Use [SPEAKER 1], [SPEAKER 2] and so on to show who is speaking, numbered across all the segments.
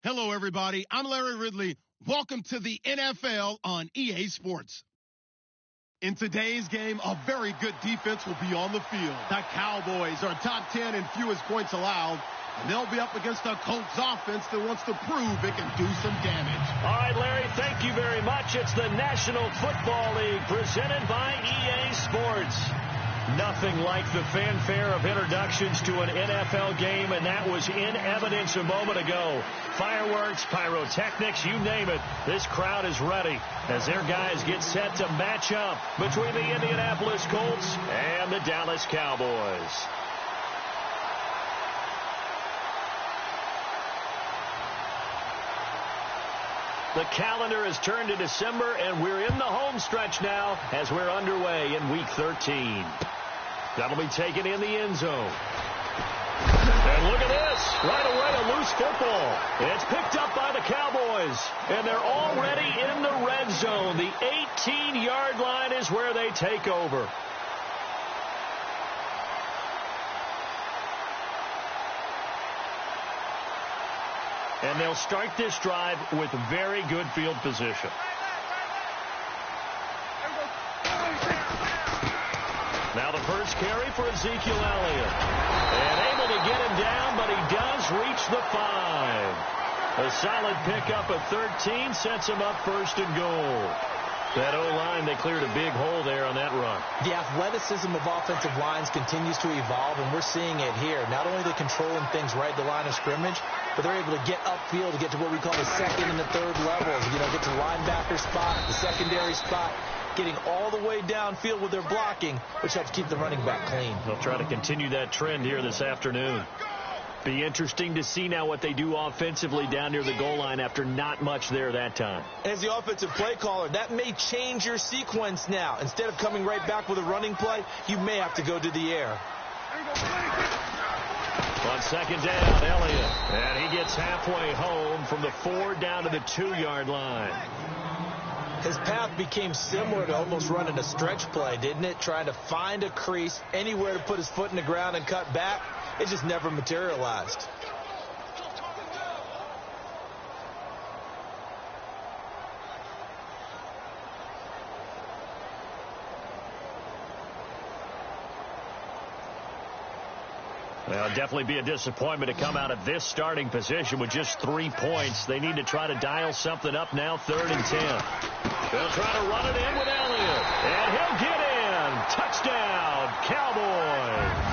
[SPEAKER 1] Hello, everybody. I'm Larry Ridley. Welcome to the NFL on EA Sports. In today's game, a very good defense will be on the field. The Cowboys are top 10 in fewest points allowed, and they'll be up against a Colts offense that wants to prove it can do some damage.
[SPEAKER 2] All right, Larry, thank you very much. It's the National Football League presented by EA Sports. Nothing like the fanfare of introductions to an NFL game, and that was in evidence a moment ago. Fireworks, pyrotechnics, you name it. This crowd is ready as their guys get set to match up between the Indianapolis Colts and the Dallas Cowboys. The calendar has turned to December, and we're in the home stretch now as we're underway in Week 13. That'll be taken in the end zone. And look at this. Right away, a loose football. It's picked up by the Cowboys, and they're already in the red zone. The 18-yard line is where they take over. And they'll start this drive with very good field position. Now the first carry for Ezekiel Elliott. And able to get him down, but he does reach the 5. A solid pickup at 13 sets him up first and goal. That O-line, they cleared a big hole there on that run.
[SPEAKER 3] The athleticism of offensive lines continues to evolve, and we're seeing it here. Not only are they controlling things right at the line of scrimmage, but they're able to get upfield to get to what we call the second and the third levels. You know, get to the linebacker spot, the secondary spot, getting all the way downfield with their blocking, which helps keep the running back clean.
[SPEAKER 2] They'll try to continue that trend here this afternoon. Be interesting to see now what they do offensively down near the goal line after not much there that time.
[SPEAKER 3] As the offensive play caller, that may change your sequence now. Instead of coming right back with a running play, you may have to go to the air.
[SPEAKER 2] On second down, Elliott. And he gets halfway home from the 4 down to the 2-yard line.
[SPEAKER 3] His path became similar to almost running a stretch play, didn't it? Trying to find a crease, anywhere to put his foot in the ground and cut back. It just never materialized.
[SPEAKER 2] Well, it'll definitely be a disappointment to come out of this starting position with just 3 points. They need to try to dial something up now, 3rd and 10. They'll try to run it in with Elliott. And he'll get in. Touchdown, Cowboys.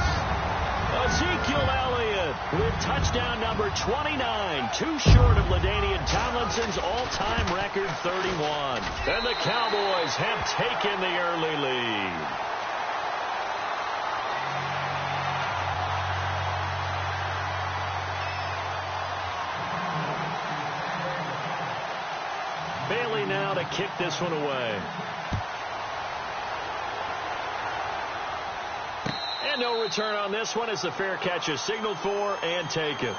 [SPEAKER 2] Ezekiel Elliott with touchdown number 29, too short of LaDainian Tomlinson's all-time record 31. And the Cowboys have taken the early lead. Bailey now to kick this one away. And no return on this one as the fair catch is signaled for and taken.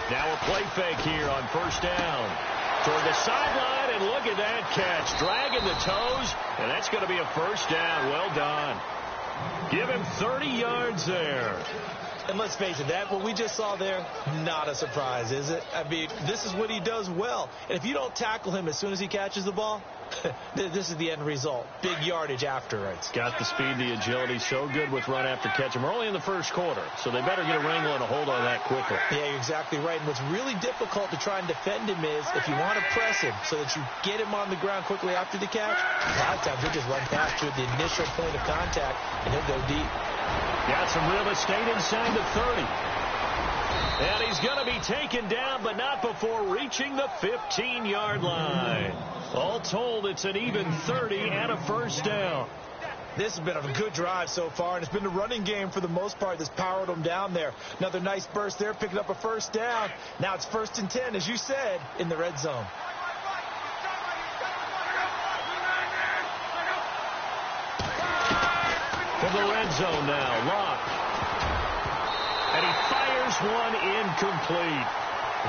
[SPEAKER 2] Now a play fake here on first down. Toward the sideline, and look at that catch. Dragging the toes, and that's going to be a first down. Well done. Give him 30 yards there.
[SPEAKER 3] And let's face it, what we just saw there, not a surprise, is it? I mean, this is what he does well. And if you don't tackle him as soon as he catches the ball, this is the end result. Big yardage afterwards.
[SPEAKER 2] Got the speed, the agility, so good with run after catch. And we're only in the first quarter, so they better get a wrangle and a hold on that quickly.
[SPEAKER 3] Yeah, you're exactly right. And what's really difficult to try and defend him is if you want to press him so that you get him on the ground quickly after the catch, a lot of times he'll just run past you at the initial point of contact, and he'll go deep.
[SPEAKER 2] Got some real estate inside the 30. And he's going to be taken down, but not before reaching the 15-yard line. All told, it's an even 30 and a first down.
[SPEAKER 3] This has been a good drive so far, and it's been the running game for the most part that's powered them down there. Another nice burst there, picking up a first down. Now it's 1st and 10, as you said, in the red zone.
[SPEAKER 2] From the red zone now, Locke. And he fires one incomplete.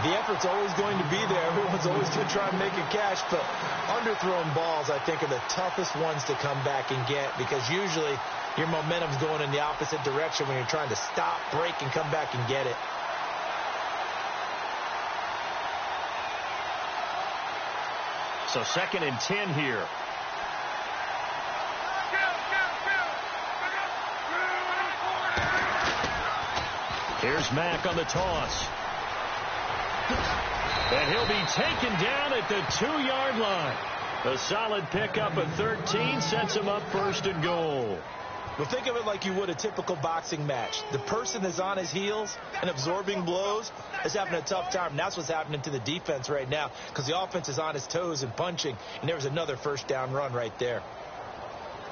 [SPEAKER 3] The effort's always going to be there. Everyone's always going to try and make a catch, but underthrown balls, I think, are the toughest ones to come back and get, because usually your momentum's going in the opposite direction when you're trying to stop, break, and come back and get it.
[SPEAKER 2] So 2nd and 10 here. Here's Mack on the toss. And he'll be taken down at the 2-yard line. A solid pickup of 13 sets him up 1st and goal.
[SPEAKER 3] Well, think of it like you would a typical boxing match. The person that's on his heels and absorbing blows is having a tough time. And that's what's happening to the defense right now, because the offense is on his toes and punching. And there was another 1st down run right there.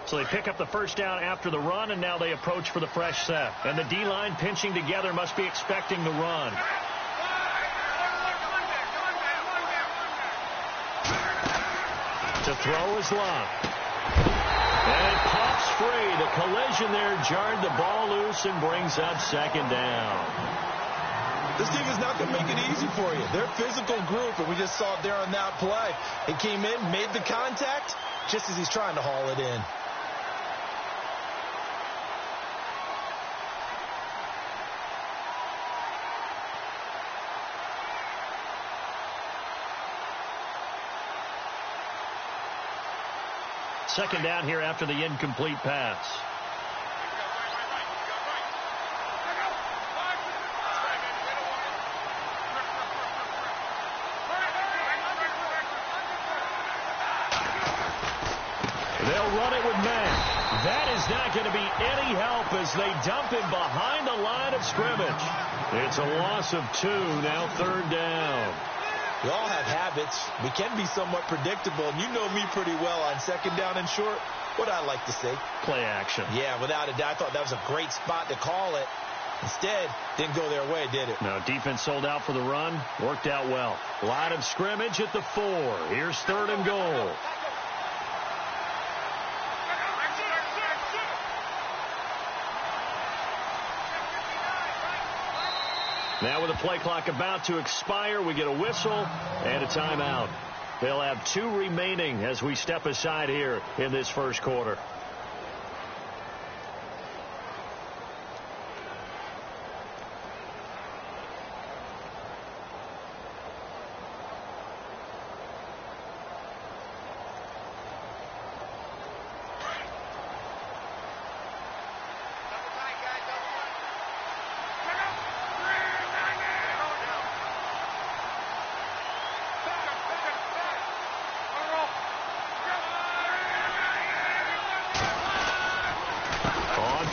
[SPEAKER 2] So they pick up the 1st down after the run, and now they approach for the fresh set. And the D-line pinching together must be expecting the run. To throw is Locke. And it pops free. The collision there jarred the ball loose and brings up 2nd down.
[SPEAKER 3] This team is not going to make it easy for you. They're a physical group, and we just saw it there on that play. It came in, made the contact, just as he's trying to haul it in.
[SPEAKER 2] Second down here after the incomplete pass. They'll run it with Mack. That is not going to be any help as they dump him behind the line of scrimmage. It's a loss of 2, now 3rd down.
[SPEAKER 3] We all have habits. We can be somewhat predictable, and you know me pretty well on 2nd down and short. What I like to say?
[SPEAKER 2] Play action.
[SPEAKER 3] Yeah, without a doubt. I thought that was a great spot to call it. Instead, didn't go their way, did it?
[SPEAKER 2] No, defense sold out for the run. Worked out well. Line of scrimmage at the 4. Here's 3rd and goal. Now with the play clock about to expire, we get a whistle and a timeout. They'll have 2 remaining as we step aside here in this 1st quarter.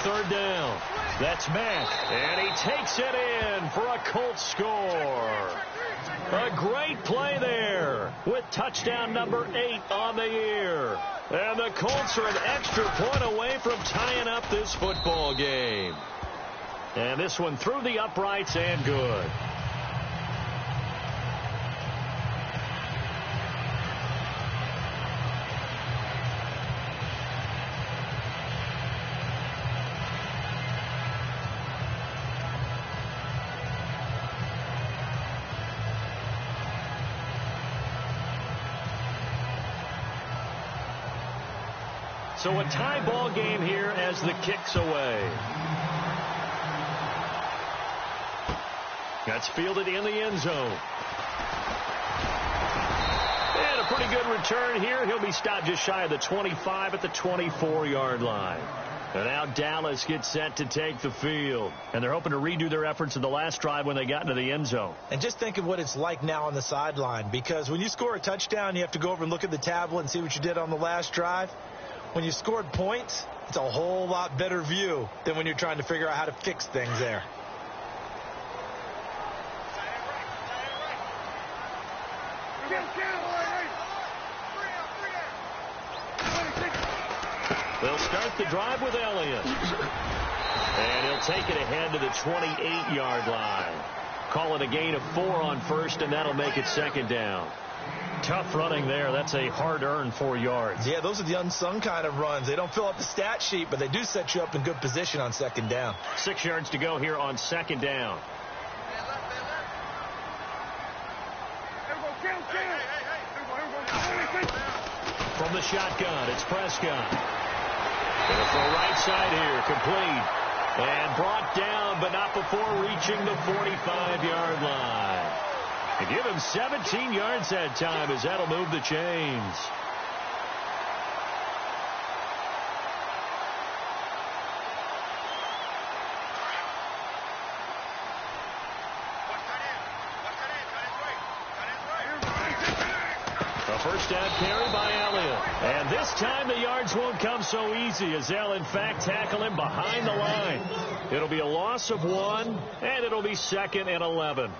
[SPEAKER 2] Third down. That's Mack, and he takes it in for a Colts score. A great play there with touchdown number 8 on the year. And the Colts are an extra point away from tying up this football game. And this one through the uprights and good. So a tie ball game here as the kick's away. That's fielded in the end zone. And a pretty good return here. He'll be stopped just shy of the 25 at the 24-yard line. And now Dallas gets set to take the field. And they're hoping to redo their efforts in the last drive when they got into the end zone.
[SPEAKER 3] And just think of what it's like now on the sideline. Because when you score a touchdown, you have to go over and look at the tablet and see what you did on the last drive. When you scored points, it's a whole lot better view than when you're trying to figure out how to fix things there.
[SPEAKER 2] They'll start the drive with Elliott. And he'll take it ahead to the 28-yard line. Call it a gain of 4 on first, and that'll make it second down. Tough running there. That's a hard-earned 4 yards.
[SPEAKER 3] Yeah, those are the unsung kind of runs. They don't fill up the stat sheet, but they do set you up in good position on second down.
[SPEAKER 2] 6 yards to go here on second down. From the shotgun, it's Prescott. Gonna throw right side here, complete. And brought down, but not before reaching the 45-yard line. And give him 17 yards that time, as that'll move the chains. A first down carry by Elliott. And this time the yards won't come so easy, as they'll in fact tackle him behind the line. It'll be a loss of 1, and it'll be second and 11.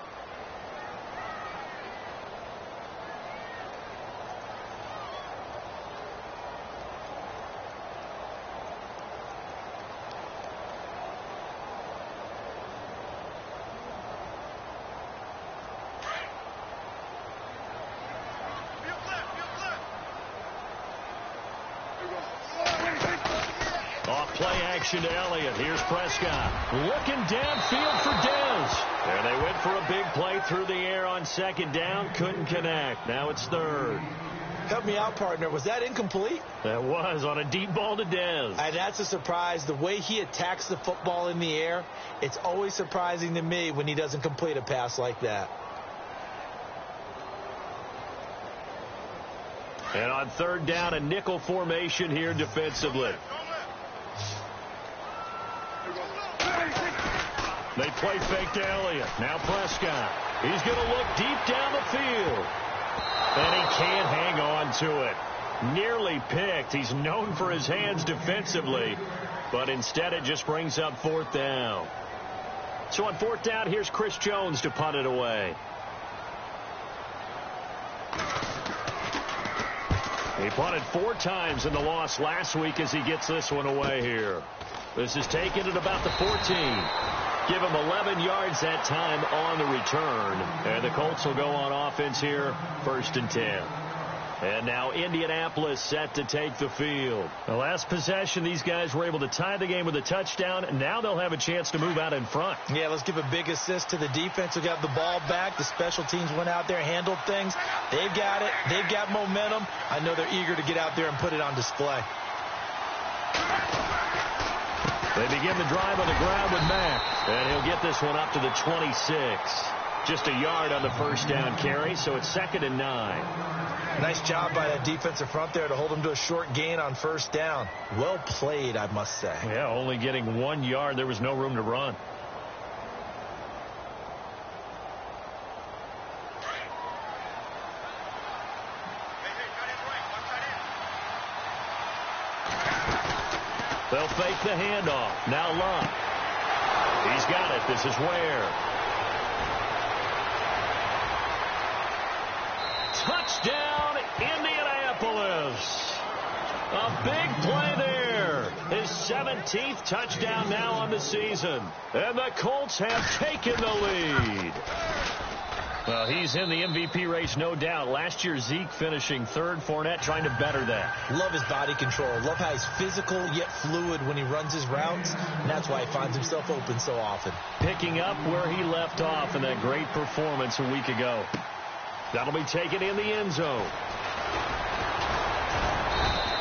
[SPEAKER 2] To Elliott. Here's Prescott. Looking downfield for Dez. And they went for a big play through the air on second down. Couldn't connect. Now it's third.
[SPEAKER 3] Help me out, partner. Was that incomplete?
[SPEAKER 2] That was on a deep ball to Dez.
[SPEAKER 3] And that's a surprise. The way he attacks the football in the air, it's always surprising to me when he doesn't complete a pass like that.
[SPEAKER 2] And on third down, a nickel formation here defensively. They play fake to Elliott. Now Prescott. He's going to look deep down the field. And he can't hang on to it. Nearly picked. He's known for his hands defensively. But instead it just brings up fourth down. So on fourth down, here's Chris Jones to punt it away. He punted 4 times in the loss last week as he gets this one away here. This is taken at about the 14. Give him 11 yards that time on the return. And the Colts will go on offense here, 1st and 10. And now Indianapolis set to take the field. The last possession, these guys were able to tie the game with a touchdown, and now they'll have a chance to move out in front.
[SPEAKER 3] Yeah, let's give a big assist to the defense who got the ball back. The special teams went out there, handled things. They've got it. They've got momentum. I know they're eager to get out there and put it on display.
[SPEAKER 2] They begin the drive on the ground with Mack. And he'll get this one up to the 26. Just a yard on the first down carry, so it's 2nd and 9.
[SPEAKER 3] Nice job by that defensive front there to hold him to a short gain on first down. Well played, I must say.
[SPEAKER 2] Yeah, only getting 1 yard. There was no room to run. They'll fake the handoff. Now Luck. He's got it. This is Ware. Touchdown, Indianapolis. A big play there. His 17th touchdown now on the season. And the Colts have taken the lead. Well, he's in the MVP race, no doubt. Last year, Zeke finishing 3rd. Fournette trying to better that.
[SPEAKER 3] Love his body control. Love how he's physical yet fluid when he runs his routes. And that's why he finds himself open so often.
[SPEAKER 2] Picking up where he left off in that great performance a week ago. That'll be taken in the end zone.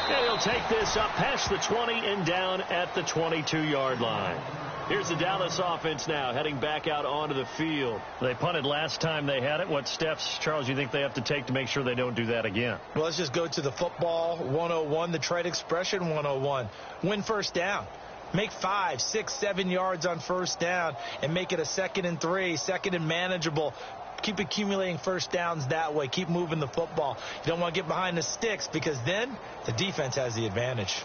[SPEAKER 2] And he'll take this up past the 20 and down at the 22-yard line. Here's the Dallas offense now heading back out onto the field. They punted last time they had it. What steps, Charles, you think they have to take to make sure they don't do that again?
[SPEAKER 3] Well, let's just go to the football 101, the trade expression 101. Win first down. Make 5, 6, 7 yards on first down and make it a 2nd and 3, 2nd and manageable. Keep accumulating first downs that way. Keep moving the football. You don't want to get behind the sticks because then the defense has the advantage.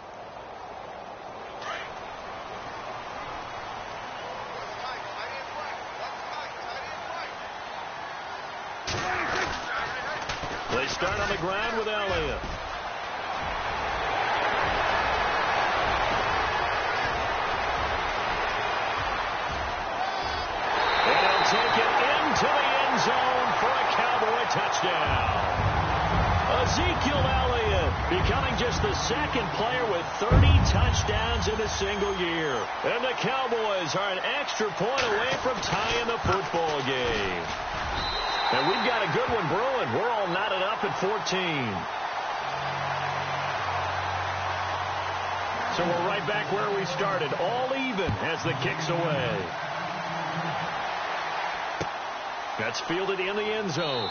[SPEAKER 3] They start on the ground with Elliott.
[SPEAKER 2] becoming just the second player with 30 touchdowns in a single year. And the Cowboys are an extra point away from tying the football game. And we've got a good one brewing. We're all knotted up at 14. So we're right back where we started, all even as the kick's away. That's fielded in the end zone.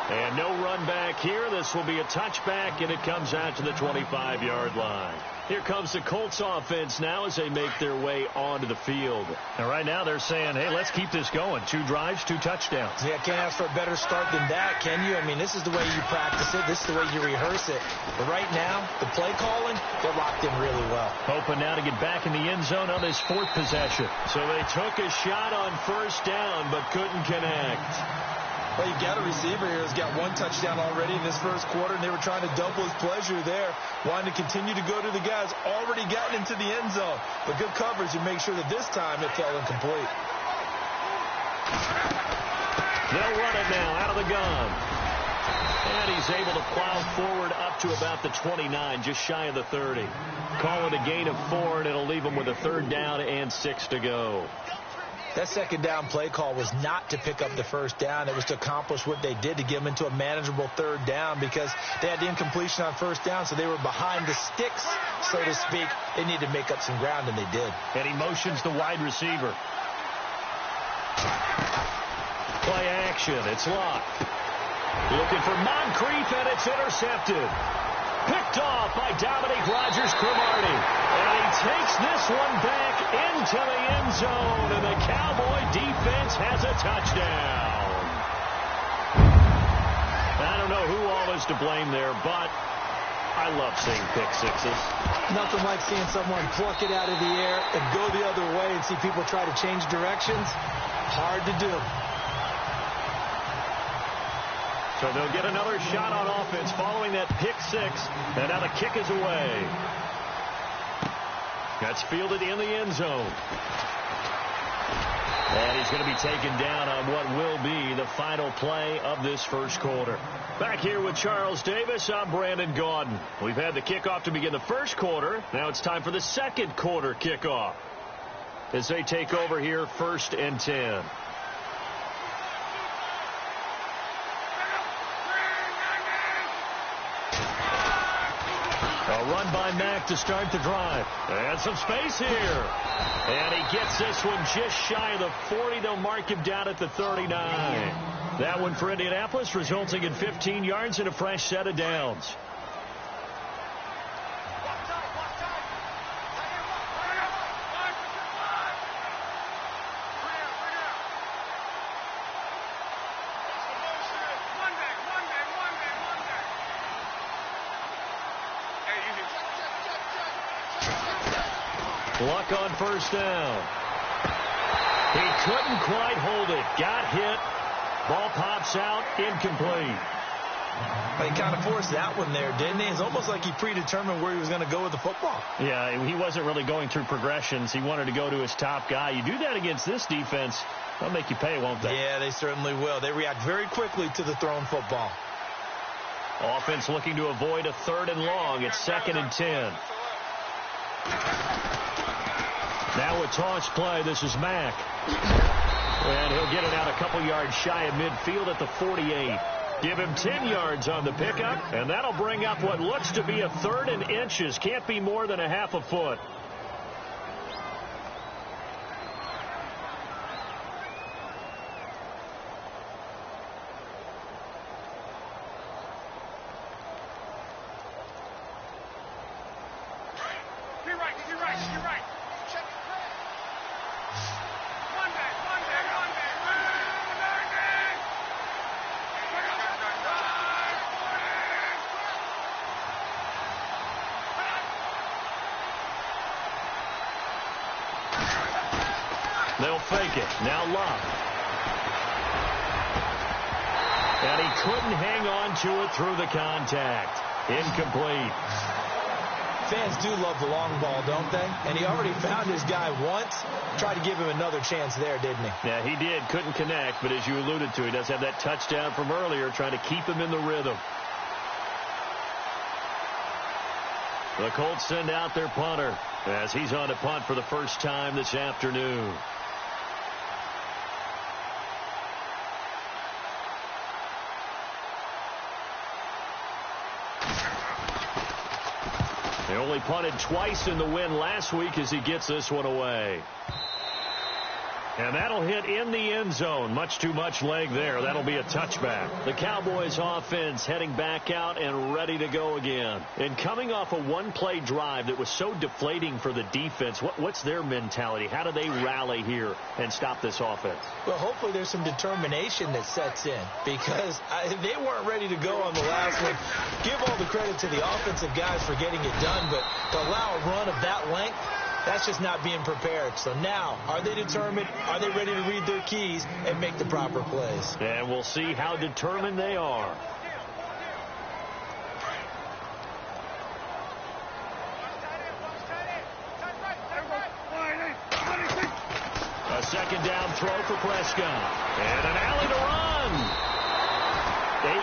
[SPEAKER 2] And no run back here. This will be a touchback, and it comes out to the 25-yard line. Here comes the Colts offense now as they make their way onto the field. And right now they're saying, hey, let's keep this going. 2 drives, 2 touchdowns.
[SPEAKER 3] Yeah, can't ask for a better start than that, can you? I mean, this is the way you practice it. This is the way you rehearse it. But right now, the play calling, they're locked in really well.
[SPEAKER 2] Hoping now to get back in the end zone on this 4th possession. So they took a shot on first down but couldn't connect.
[SPEAKER 3] Well, you got a receiver here who's got 1 touchdown already in this first quarter, and they were trying to double his pleasure there, wanting to continue to go to the guys already gotten into the end zone. But good coverage and make sure that this time it fell incomplete.
[SPEAKER 2] They'll run it now out of the gun. And he's able to plow forward up to about the 29, just shy of the 30. Call it a gain of 4, and it'll leave him with a 3rd down and 6 to go.
[SPEAKER 3] That second down play call was not to pick up the first down. It was to accomplish what they did, to get them into a manageable 3rd down, because they had the incompletion on first down, so they were behind the sticks, so to speak. They needed to make up some ground, and they did.
[SPEAKER 2] And he motions the wide receiver. Play action. It's locked. Looking for Moncrief, and it's intercepted. Picked off by Dominique Rodgers-Cromartie. And he takes this one back into the end zone, and the Cowboy defense has a touchdown. I don't know who all is to blame there, but I love seeing pick sixes.
[SPEAKER 3] Nothing like seeing someone pluck it out of the air and go the other way and see people try to change directions. Hard to do.
[SPEAKER 2] So they'll get another shot on offense following that pick 6. And now the kick is away. That's fielded in the end zone. And he's going to be taken down on what will be the final play of this first quarter. Back here with Charles Davis, I'm Brandon Gaudin. We've had the kickoff to begin the first quarter. Now it's time for the second quarter kickoff as they take over here 1st and 10. A run by Mack to start the drive. And some space here. And he gets this one just shy of the 40. They'll mark him down at the 39. That one for Indianapolis, resulting in 15 yards and a fresh set of downs. Luck on first down. He couldn't quite hold it. Got hit. Ball pops out. Incomplete.
[SPEAKER 3] He kind of forced that one there, didn't he? It's almost like he predetermined where he was going to go with the football.
[SPEAKER 2] Yeah, he wasn't really going through progressions. He wanted to go to his top guy. You do that against this defense, they'll make you pay, won't they?
[SPEAKER 3] Yeah, they certainly will. They react very quickly to the thrown football.
[SPEAKER 2] Offense looking to avoid a 3rd and long. It's 2nd and 10. Now a toss play. This is Mack. And he'll get it out a couple yards shy of midfield at the 48. Give him 10 yards on the pickup, and that'll bring up what looks to be a 3rd and inches. Can't be more than a half a foot. They'll fake it. Now Love. And he couldn't hang on to it through the contact. Incomplete.
[SPEAKER 3] Fans do love the long ball, don't they? And he already found his guy once. Tried to give him another chance there, didn't he?
[SPEAKER 2] Yeah, he did. Couldn't connect, but as you alluded to, he does have that touchdown from earlier, trying to keep him in the rhythm. The Colts send out their punter as he's on to punt for the first time this afternoon. They only punted twice in the win last week as he gets this one away. And that'll hit in the end zone. Much too much leg there. That'll be a touchback. The Cowboys offense heading back out and ready to go again. And coming off a one-play drive that was so deflating for the defense, what's their mentality? How do they rally here and stop this offense?
[SPEAKER 3] Well, hopefully there's some determination that sets in because they weren't ready to go on the last one. Give all the credit to the offensive guys for getting it done, but to allow a run of that length, that's just not being prepared. So now, are they determined? Are they ready to read their keys and make the proper plays?
[SPEAKER 2] And we'll see how determined they are. A second down throw for Prescott. And an alley to run.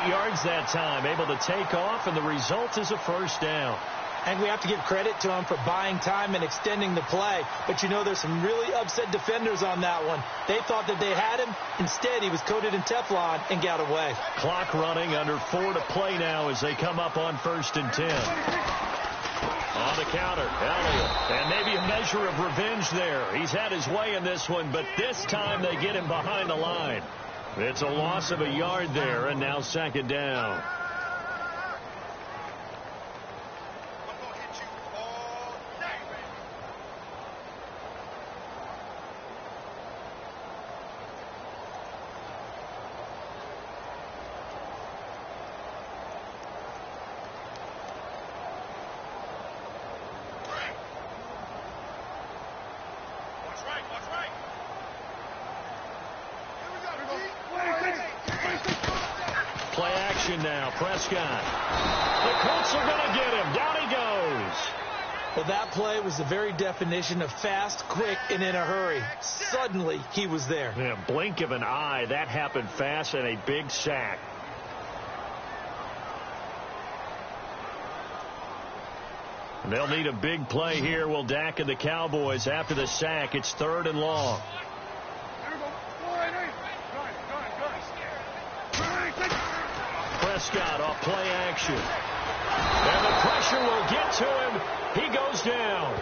[SPEAKER 2] 8 yards that time, able to take off, and the result is a first down.
[SPEAKER 3] And we have to give credit to him for buying time and extending the play. But, you know, there's some really upset defenders on that one. They thought that they had him. Instead, he was coated in Teflon and got away.
[SPEAKER 2] Clock running, under 4 to play now as they come up on 1st and 10. On the counter, Elliott. And maybe a measure of revenge there. He's had his way in this one, but this time they get him behind the line. It's a loss of a yard there, and now 2nd down. Play action now. Prescott. The Colts are going to get him. Down he goes.
[SPEAKER 3] Well, that play was the very definition of fast, quick, and in a hurry. Suddenly, he was there.
[SPEAKER 2] Yeah, blink of an eye. That happened fast and a big sack. And they'll need a big play here. Will Dak and the Cowboys after the sack. It's 3rd and long. Prescott off play action. And the pressure will get to him. He goes down.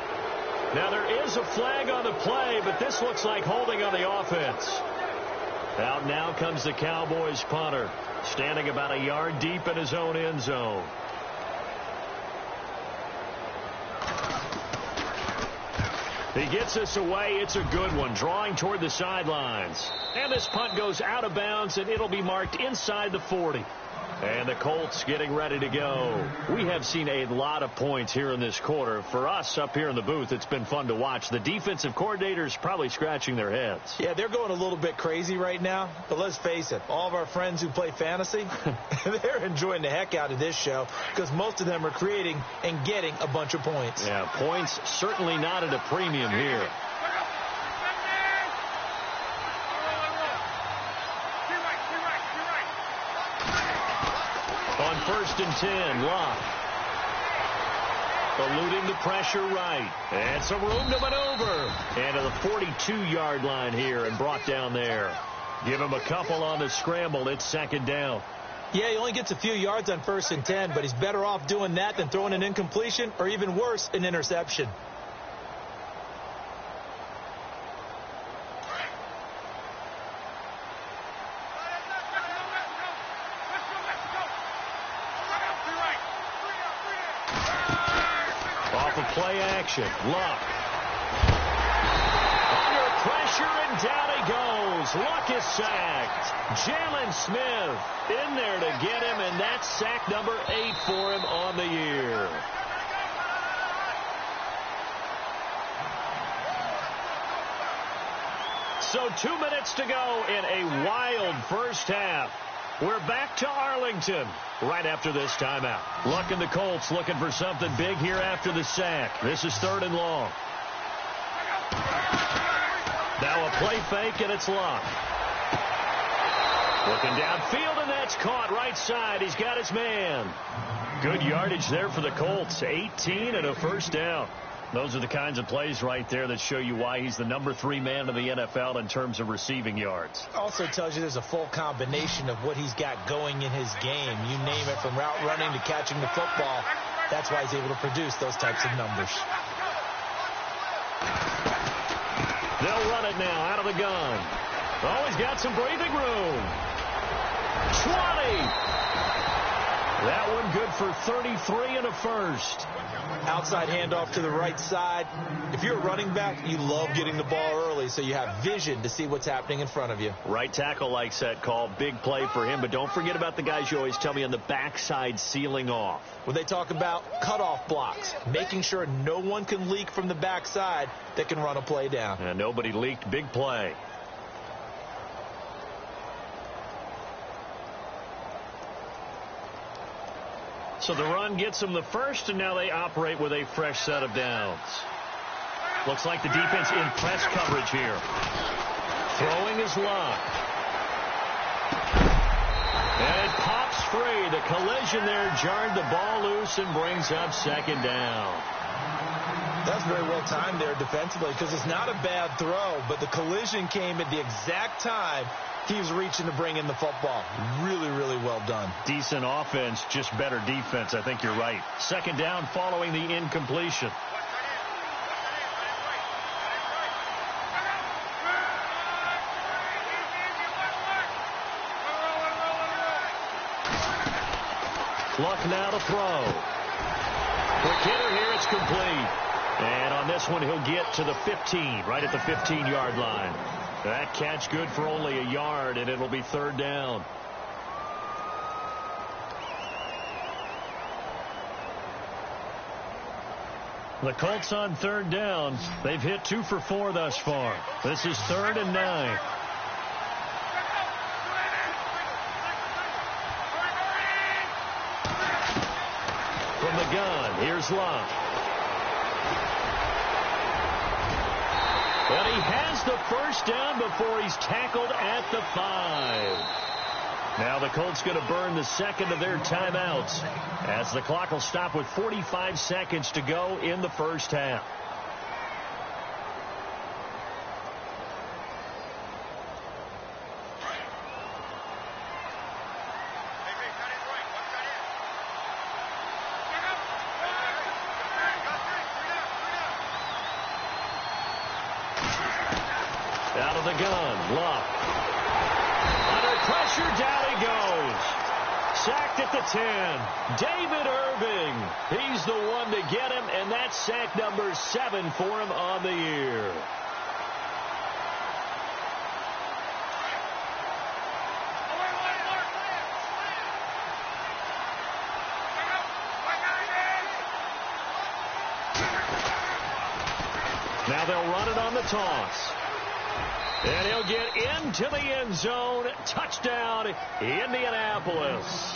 [SPEAKER 2] Now there is a flag on the play, but this looks like holding on the offense. Out now comes the Cowboys punter, standing about a yard deep in his own end zone. He gets this away. It's a good one, drawing toward the sidelines. And this punt goes out of bounds, and it'll be marked inside the 40. And the Colts getting ready to go. We have seen a lot of points here in this quarter. For us up here in the booth, it's been fun to watch. The defensive coordinators probably scratching their heads.
[SPEAKER 3] Yeah, they're going a little bit crazy right now. But let's face it, all of our friends who play fantasy, they're enjoying the heck out of this show because most of them are creating and getting a bunch of points.
[SPEAKER 2] Yeah, points certainly not at a premium here. On 1st and 10, Locke. Eluding the pressure right. And some room to maneuver. And to the 42-yard line here and brought down there. Give him a couple on the scramble. It's 2nd down.
[SPEAKER 3] Yeah, he only gets a few yards on 1st and 10, but he's better off doing that than throwing an incompletion or even worse, an interception.
[SPEAKER 2] Play action. Luck. Under pressure, and down he goes. Luck is sacked. Jalen Smith in there to get him, and that's sack number 8 for him on the year. So 2 minutes to go in a wild first half. We're back to Arlington right after this timeout. Luck and the Colts looking for something big here after the sack. This is 3rd and long. Now a play fake, and it's Luck. Looking downfield, and that's caught right side. He's got his man. Good yardage there for the Colts. 18 and a first down. Those are the kinds of plays right there that show you why he's the number 3 man in the NFL in terms of receiving yards.
[SPEAKER 3] Also tells you there's a full combination of what he's got going in his game. You name it, from route running to catching the football. That's why he's able to produce those types of numbers.
[SPEAKER 2] They'll run it now out of the gun. Oh, he's got some breathing room. 20. That one good for 33 and a first.
[SPEAKER 3] Outside handoff to the right side. If you're a running back, you love getting the ball early so you have vision to see what's happening in front of you.
[SPEAKER 2] Right tackle likes that call. Big play for him. But don't forget about the guys you always tell me on the backside sealing off.
[SPEAKER 3] When they talk about cutoff blocks, making sure no one can leak from the backside that can run a play down.
[SPEAKER 2] And nobody leaked. Big play. So the run gets them the first, and now they operate with a fresh set of downs. Looks like the defense in press coverage here. Throwing is Love. And it pops free. The collision there jarred the ball loose and brings up second down.
[SPEAKER 3] That's very well timed there defensively, because it's not a bad throw, but the collision came at the exact time he was reaching to bring in the football. Really, really well done.
[SPEAKER 2] Decent offense, just better defense. I think you're right. Second down following the incompletion. Luck now to throw. Quick hitter here. It's complete. And on this one, he'll get to the 15, right at the 15-yard line. That catch good for only a yard, and it'll be third down. The Colts on third down. They've hit 2 for 4 thus far. This is 3rd and 9. From the gun, here's Love. And he has the first down before he's tackled at the 5. Now the Colts going to burn the second of their timeouts as the clock will stop with 45 seconds to go in the first half. Out of the gun, Luck. Under pressure, down he goes. Sacked at the 10. David Irving. He's the one to get him, and that's sack number 7 for him on the year. Now they'll run it on the toss. And he'll get into the end zone. Touchdown, Indianapolis.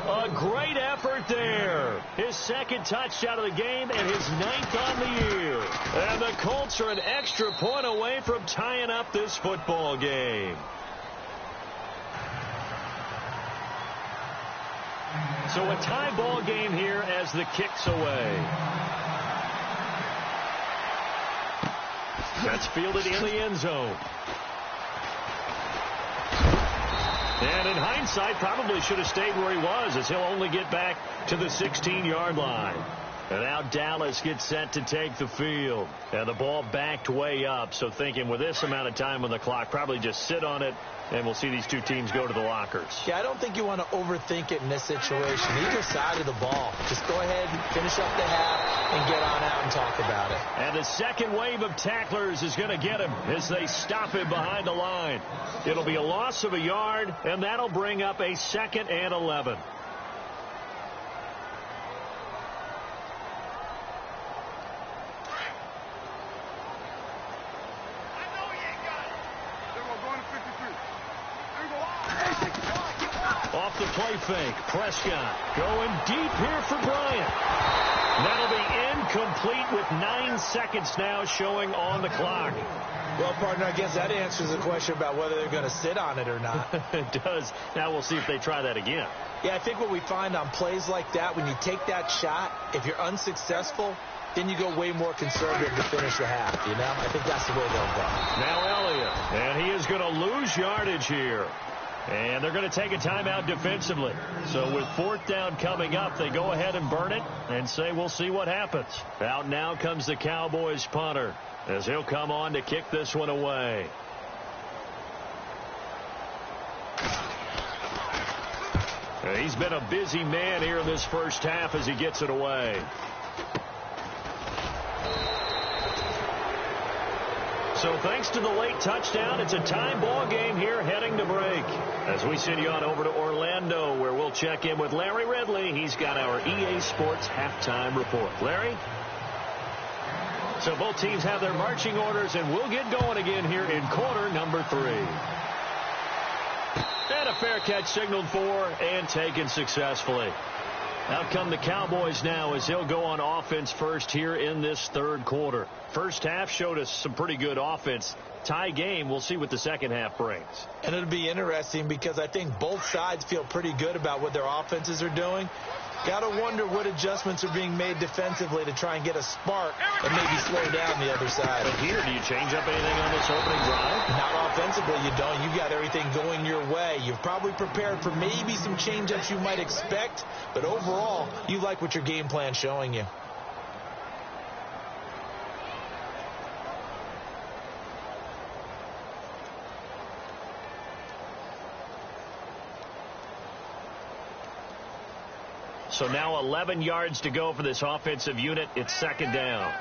[SPEAKER 2] A great effort there. His second touchdown of the game and his 9th on the year. And the Colts are an extra point away from tying up this football game. So a tie ball game here as the kick's away. That's fielded in the end zone. And in hindsight, probably should have stayed where he was, as he'll only get back to the 16-yard line. And now Dallas gets set to take the field. And the ball backed way up, so thinking with this amount of time on the clock, probably just sit on it, and we'll see these two teams go to the lockers.
[SPEAKER 3] Yeah, I don't think you want to overthink it in this situation. Either side of the ball. Just go ahead, finish up the half, and get on out and talk about it.
[SPEAKER 2] And the second wave of tacklers is going to get him as they stop him behind the line. It'll be a loss of a yard, and that'll bring up a 2nd and 11. Off the play fake, Prescott going deep here for Bryant. That'll be incomplete with 9 seconds now showing on the clock.
[SPEAKER 3] Well, partner, I guess that answers the question about whether they're going to sit on it or not.
[SPEAKER 2] It does. Now we'll see if they try that again.
[SPEAKER 3] Yeah, I think what we find on plays like that, when you take that shot, if you're unsuccessful, then you go way more conservative to finish the half, you know? I think that's the way they'll go.
[SPEAKER 2] Now Elliott, and he is going to lose yardage here. And they're going to take a timeout defensively. So with 4th down coming up, they go ahead and burn it and say we'll see what happens. Out now comes the Cowboys punter as he'll come on to kick this one away. He's been a busy man here in this first half as he gets it away. So thanks to the late touchdown, it's a tie ball game here heading to break. As we send you on over to Orlando, where we'll check in with Larry Ridley. He's got our EA Sports halftime report. Larry? So both teams have their marching orders, and we'll get going again here in quarter number 3. And a fair catch signaled for and taken successfully. Out come the Cowboys now as he'll go on offense first here in this 3rd quarter. First half showed us some pretty good offense. Tie game, we'll see what the second half brings. And it'll be interesting because I think both sides feel pretty good about what their offenses are doing. Got to wonder what adjustments are being made defensively to try and get a spark and maybe slow down the other side. But here, do you change up anything on this opening drive? Not offensively, you don't. You've got everything going your way. You've probably prepared for maybe some change-ups you might expect, but overall, you like what your game plan's showing you. So now 11 yards to go for this offensive unit. It's 2nd down.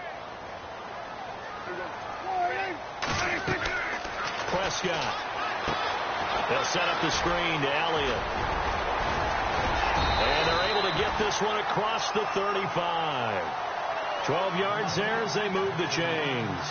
[SPEAKER 2] Prescott. They'll set up the screen to Elliott. And they're able to get this one across the 35. 12 yards there as they move the chains.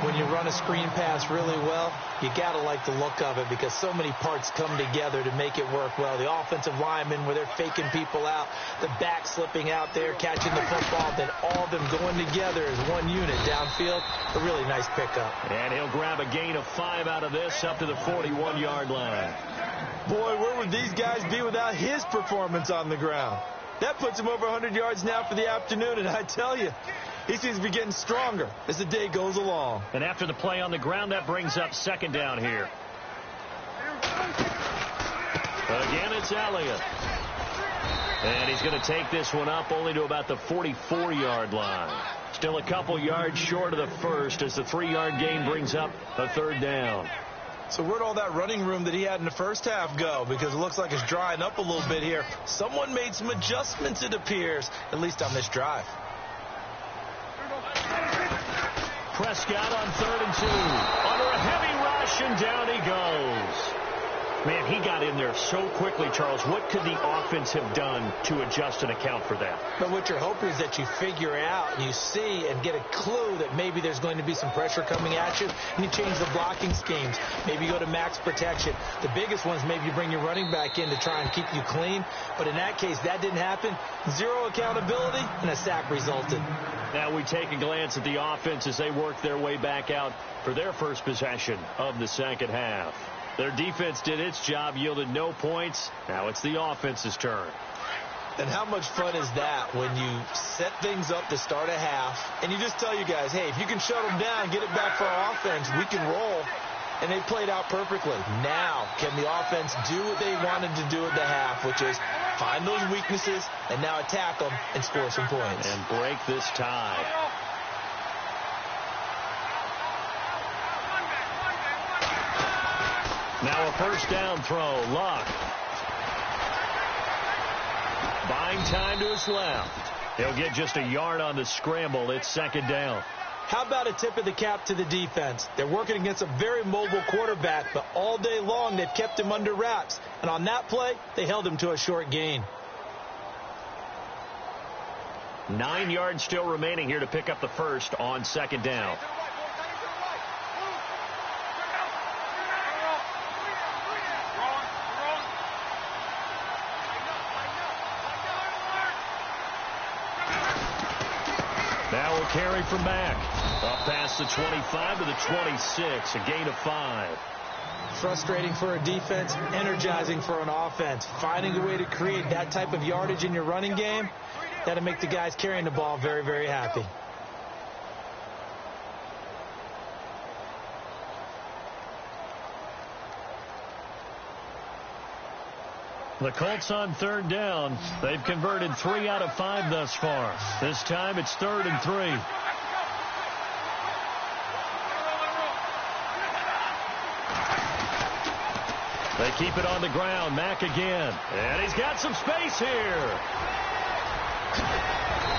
[SPEAKER 2] When you run a screen pass really well, you got to like the look of it because so many parts come together to make it work well. The offensive linemen where they're faking people out, the back slipping out there, catching the football, then all of them going together as one unit downfield. A really nice pickup. And he'll grab a gain of 5 out of this up to the 41-yard line. Boy, where would these guys be without his performance on the ground? That puts him over 100 yards now for the afternoon, and I tell you, he seems to be getting stronger as the day goes along. And after the play on the ground, that brings up 2nd down here. Again, it's Elliott. And he's going to take this one up only to about the 44-yard line. Still a couple yards short of the first as the 3-yard gain brings up a 3rd down. So where'd all that running room that he had in the first half go? Because it looks like it's drying up a little bit here. Someone made some adjustments, it appears, at least on this drive. Prescott on 3rd and 2. Under a heavy rush, and down he goes. Man, he got in there so quickly, Charles. What could the offense have done to adjust and account for that? But what you're hoping is that you figure out and you see and get a clue that maybe there's going to be some pressure coming at you, and you change the blocking schemes. Maybe you go to max protection. The biggest ones, maybe you bring your running back in to try and keep you clean. But in that case, that didn't happen. 0 accountability, and a sack resulted. Now we take a glance at the offense as they work their way back out for their first possession of the second half. Their defense did its job, yielded no points. Now it's the offense's turn. And how much fun is that when you set things up to start a half, and you just tell you guys, hey, if you can shut them down, get it back for our offense, we can roll. And they played out perfectly. Now, can the offense do what they wanted to do at the half, which is find those weaknesses and now attack them and score some points. And break this tie. Now a first down throw. Luck. Buying time to his left. He'll get just a yard on the scramble. It's second down. How about a tip of the cap to the defense? They're working against a very mobile quarterback, but all day long they've kept him under wraps. And on that play, they held him to a short gain. 9 yards still remaining here to pick up the first on second down. Now we'll carry from back. Up past the 25 to the 26, a gain of 5.
[SPEAKER 3] Frustrating for a defense, energizing for an offense. Finding a way to create that type of yardage in your running game, that'll make the guys carrying the ball very, very happy.
[SPEAKER 2] The Colts on 3rd down. They've converted 3 out of 5 thus far. This time it's 3rd and 3. They keep it on the ground. Mack again. And he's got some space here.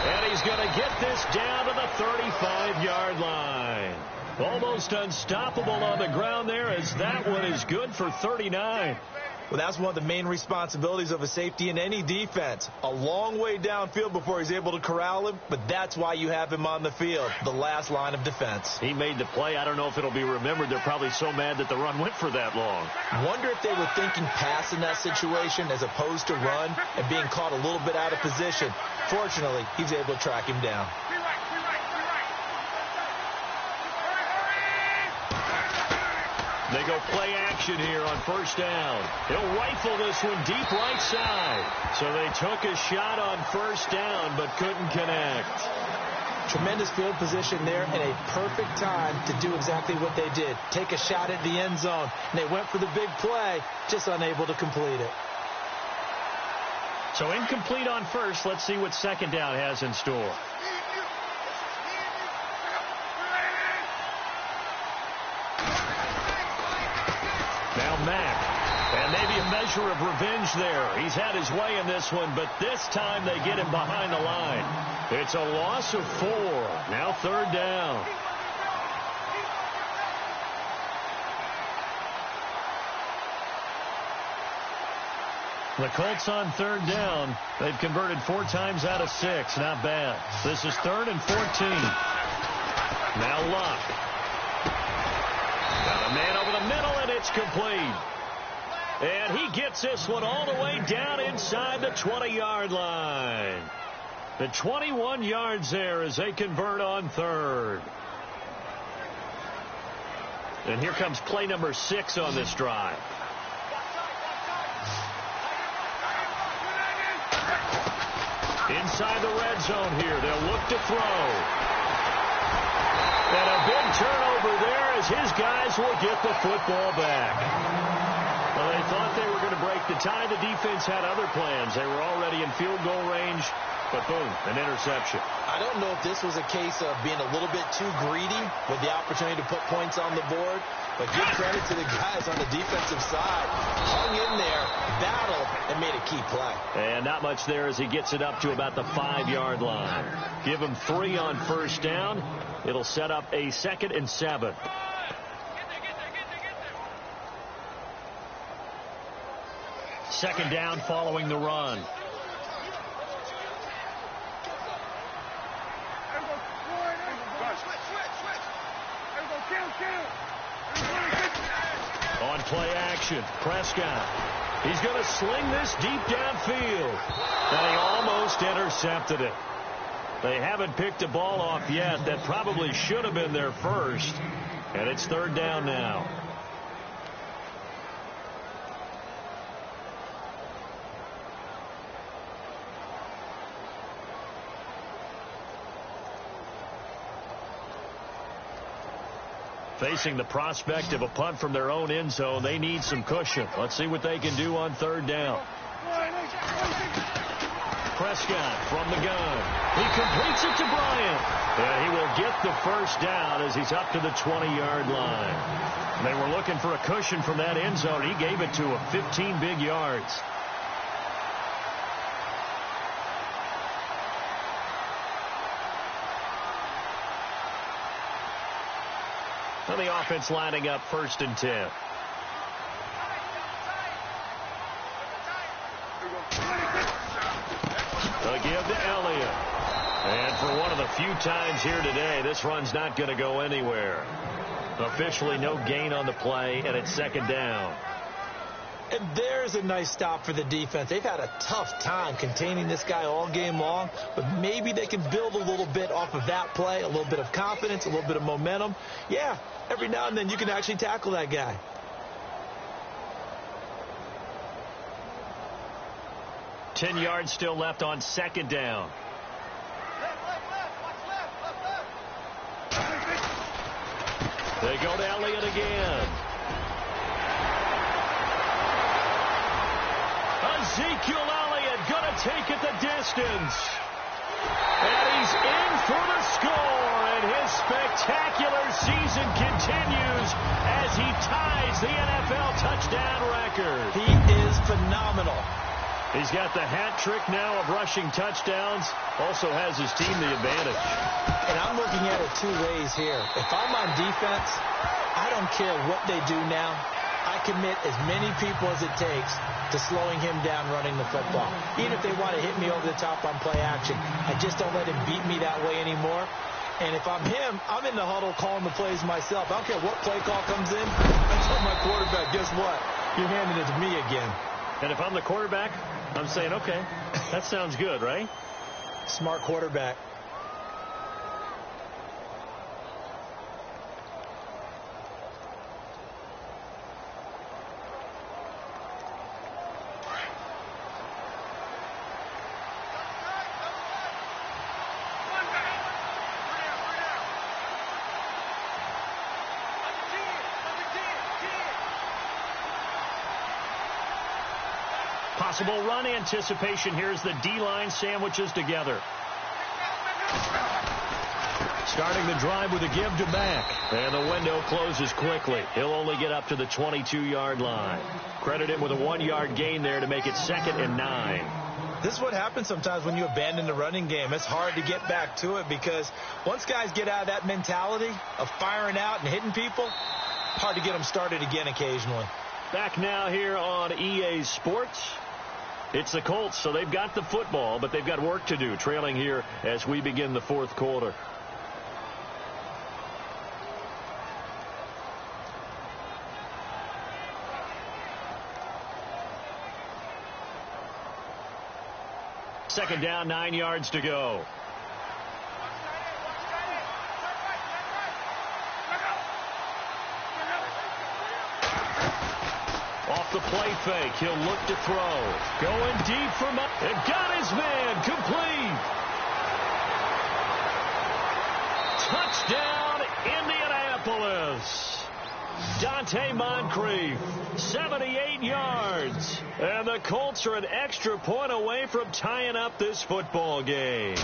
[SPEAKER 2] And he's going to get this down to the 35-yard line. Almost unstoppable on the ground there, as that one is good for 39.
[SPEAKER 3] Well, that's one of the main responsibilities of a safety in any defense. A long way downfield before he's able to corral him, but that's why you have him on the field, the last line of defense.
[SPEAKER 2] He made the play. I don't know if it'll be remembered. They're probably so mad that the run went for that long.
[SPEAKER 3] Wonder if they were thinking pass in that situation as opposed to run and being caught a little bit out of position. Fortunately, he's able to track him down.
[SPEAKER 2] They go play action here on 1st down. He'll rifle this one deep right side. So they took a shot on 1st down but couldn't connect.
[SPEAKER 3] Tremendous field position there and a perfect time to do exactly what they did. Take a shot at the end zone. And they went for the big play, just unable to complete it.
[SPEAKER 2] So incomplete on 1st. Let's see what 2nd down has in store. Now Mack, and maybe a measure of revenge there. He's had his way in this one, but this time they get him behind the line. It's a loss of 4. Now 3rd down. The Colts on 3rd down. They've converted 4 times out of 6. Not bad. This is 3rd and 14. Now Luck. Got a man over the middle, and it's complete. And he gets this one all the way down inside the 20-yard line. The 21 yards there as they convert on 3rd. And here comes play number 6 on this drive. Inside the red zone here. They'll look to throw. And a big turnover there as his guys will get the football back. Well, they thought they were going to break the tie. The defense had other plans. They were already in field goal range, but boom, an interception.
[SPEAKER 3] I don't know if this was a case of being a little bit too greedy with the opportunity to put points on the board, but give credit to the guys on the defensive side. Hung in there, battled, and made a key play.
[SPEAKER 2] And not much there as he gets it up to about the 5-yard line. Give him 3 on 1st down. It'll set up a 2nd and 7. Second down following the run. On play action, Prescott. He's going to sling this deep downfield. And he almost intercepted it. They haven't picked a ball off yet. That probably should have been their first. And it's 3rd down now. Facing the prospect of a punt from their own end zone, they need some cushion. Let's see what they can do on 3rd down. Prescott from the gun. He completes it to Bryant. And he will get the 1st down as he's up to the 20-yard line. They were looking for a cushion from that end zone. He gave it to him, 15 big yards. And the offense lining up 1st and 10. They'll give to Elliott. And for one of the few times here today, this run's not going to go anywhere. Officially no gain on the play, and it's 2nd down.
[SPEAKER 3] And there's a nice stop for the defense. They've had a tough time containing this guy all game long, but maybe they can build a little bit off of that play, a little bit of confidence, a little bit of momentum. Yeah, every now and then you can actually tackle that guy.
[SPEAKER 2] Ten yards still left on second down. They go to Elliott again. Ezekiel Elliott going to take it the distance. And he's in for the score. And his spectacular season continues as he ties the NFL touchdown record.
[SPEAKER 3] He is phenomenal.
[SPEAKER 2] He's got the hat trick now of rushing touchdowns. Also has his team the advantage.
[SPEAKER 3] And I'm looking at it two ways here. If I'm on defense, I don't care what they do now. I commit as many people as it takes to slowing him down running the football. Even if they want to hit me over the top on play action, I just don't let him beat me that way anymore. And if I'm him, I'm in the huddle calling the plays myself. I don't care what play call comes in. I tell my quarterback, guess what? You're handing it to me again.
[SPEAKER 2] And if I'm the quarterback, I'm saying, okay, that sounds good, right?
[SPEAKER 3] Smart quarterback.
[SPEAKER 2] Possible run anticipation. Here's the D-line sandwiches together. Starting the drive with a give to Mack. And the window closes quickly. He'll only get up to the 22-yard line. Credit him with a 1-yard gain there to make it 2nd and 9.
[SPEAKER 3] This is what happens sometimes when you abandon the running game. It's hard to get back to it because once guys get out of that mentality of firing out and hitting people, hard to get them started again occasionally.
[SPEAKER 2] Back now here on EA Sports. It's the Colts, so they've got the football, but they've got work to do, trailing here as we begin the fourth quarter. Second down, 9 yards to go. Off the play fake, he'll look to throw. Going deep from up, and got his man, complete. Touchdown, Indianapolis. Dante Moncrief, 78 yards. And the Colts are an extra point away from tying up this football game.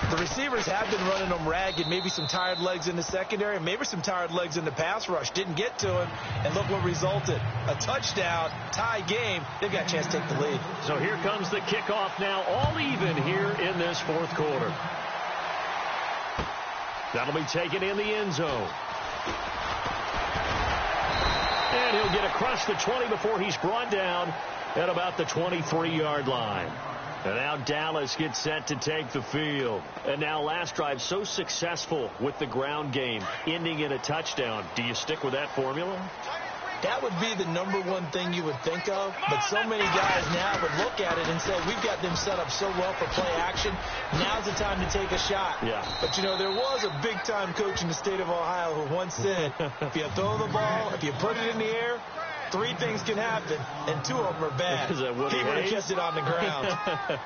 [SPEAKER 3] The receivers have been running them ragged, maybe some tired legs in the secondary, maybe some tired legs in the pass rush. Didn't get to him, and look what resulted. A touchdown, tie game. They've got a chance to take the lead.
[SPEAKER 2] So here comes the kickoff now, all even here in this fourth quarter. That'll be taken in the end zone. And he'll get across the 20 before he's brought down at about the 23-yard line. And now Dallas gets set to take the field. And now last drive so successful with the ground game, ending in a touchdown. Do you stick with that formula?
[SPEAKER 3] That would be the number one thing you would think of. But so many guys now would look at it and say, we've got them set up so well for play action. Now's the time to take a shot.
[SPEAKER 2] Yeah.
[SPEAKER 3] But, you know, there was a big-time coach in the state of Ohio who once said, if you throw the ball, if you put it in the air, 3 things can happen, and 2 of them are bad.
[SPEAKER 2] Is that Woody
[SPEAKER 3] he would have
[SPEAKER 2] Hayes?
[SPEAKER 3] kept it on the ground.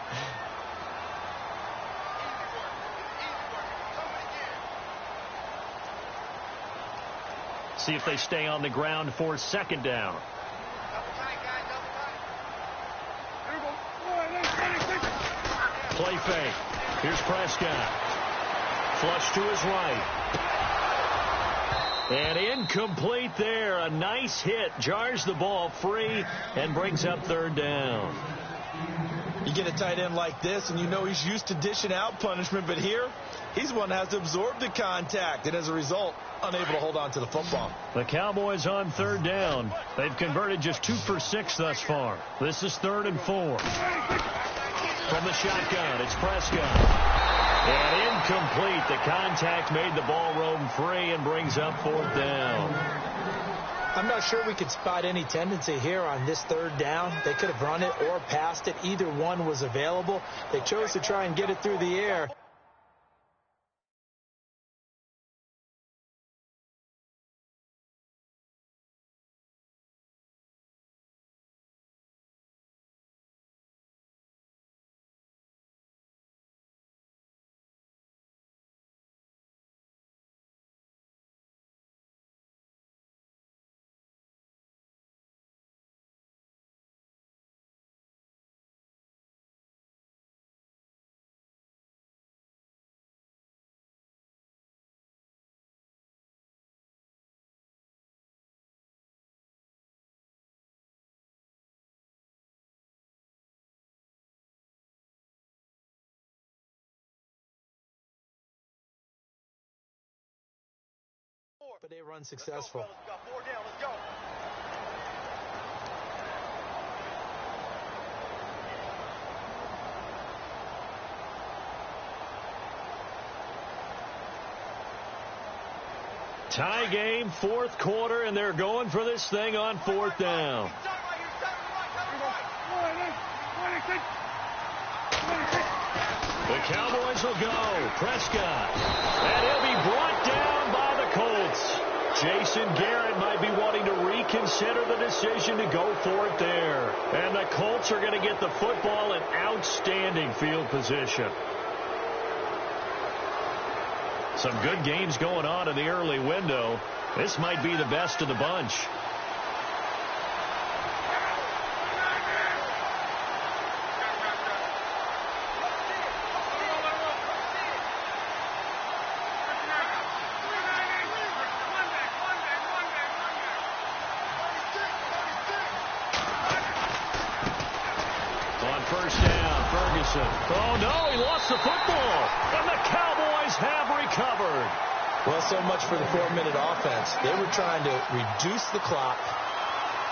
[SPEAKER 2] See if they stay on the ground for second down. Play fake. Here's Prescott. Flush to his right. And incomplete there. A nice hit. Jars the ball free and brings up third down.
[SPEAKER 3] You get a tight end like this, and you know he's used to dishing out punishment, but here, he's the one that has to absorb the contact, and as a result, unable to hold on to the football.
[SPEAKER 2] The Cowboys on third down. They've converted just 2 for 6 thus far. This is 3rd and 4. From the shotgun, it's Prescott. And incomplete. The contact made the ball roam free and brings up 4th down.
[SPEAKER 3] I'm not sure we could spot any tendency here on this third down. They could have run it or passed it. Either one was available. They chose to try and get it through the air. But they run successful.
[SPEAKER 4] Let's go. 4 down. Let's go.
[SPEAKER 2] Tie game, fourth quarter, and they're going for this thing on fourth down. The Cowboys will go. Prescott. And he'll be brought down by the Colts. Jason Garrett might be wanting to reconsider the decision to go for it there. And the Colts are going to get the football in outstanding field position. Some good games going on in the early window. This might be the best of the bunch. On first down, Ferguson. Oh, no, he lost the football. And the Cowboys have recovered.
[SPEAKER 3] Well, so much for the 4-minute offense. They were trying to reduce the clock,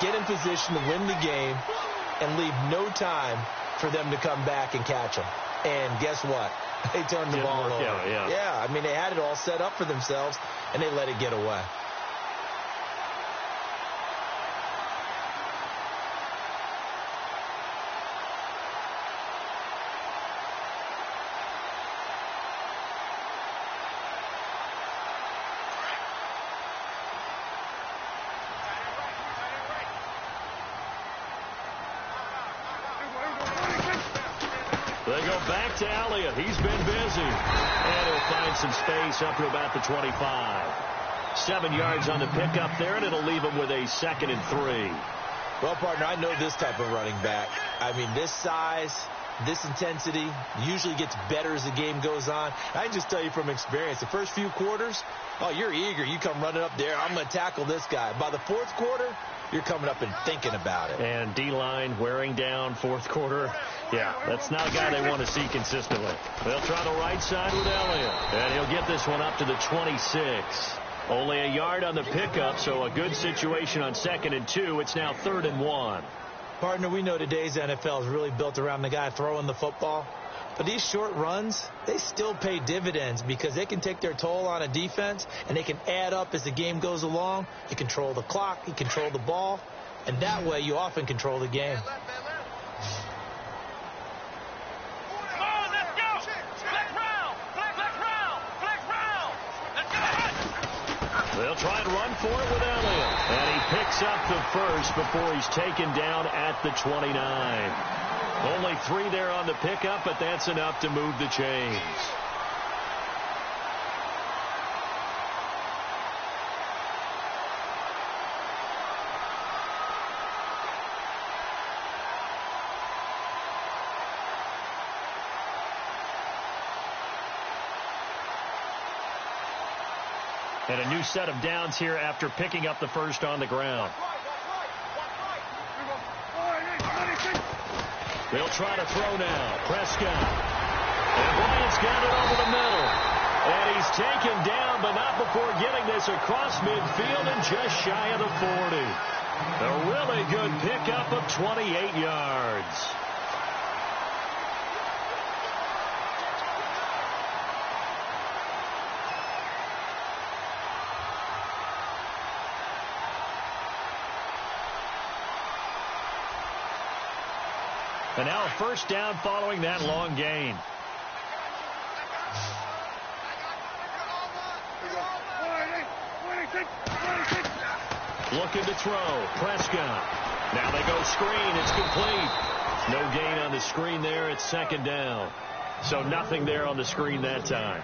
[SPEAKER 3] get in position to win the game, and leave no time for them to come back and catch them. And guess what? They turned the ball over. Yeah, I mean, they had it all set up for themselves, and they let it get away.
[SPEAKER 2] They go back to Elliott. He's been busy. And he'll find some space up to about the 25. 7 yards on the pickup there, and it'll leave him with a 2nd and 3.
[SPEAKER 3] Well, partner, I know this type of running back. I mean, this size, this intensity usually gets better as the game goes on. I can just tell you from experience, the first few quarters, oh, you're eager. You come running up there. I'm going to tackle this guy. By the fourth quarter, you're coming up and thinking about it.
[SPEAKER 2] And D-line wearing down fourth quarter. Yeah, that's not a guy they want to see consistently. They'll try the right side with Elliott. And he'll get this one up to the 26. Only a yard on the pickup, so a good situation on 2nd and 2. It's now 3rd and 1.
[SPEAKER 3] Partner, we know today's NFL is really built around the guy throwing the football. But these short runs, they still pay dividends because they can take their toll on a defense, and they can add up as the game goes along. You control the clock, you control the ball, and that way you often control the game.
[SPEAKER 2] They'll try and run for it with Elliott. And he picks up the first before he's taken down at the 29. Only 3 there on the pickup, but that's enough to move the chains. And a new set of downs here after picking up the first on the ground. They'll try to throw now. Prescott. And Bryant's got it over the middle. And he's taken down, but not before getting this across midfield and just shy of the 40. A really good pickup of 28 yards. And now a first down following that long gain. Looking to throw. Prescott. Now they go screen. It's complete. No gain on the screen there. It's second down. So nothing there on the screen that time.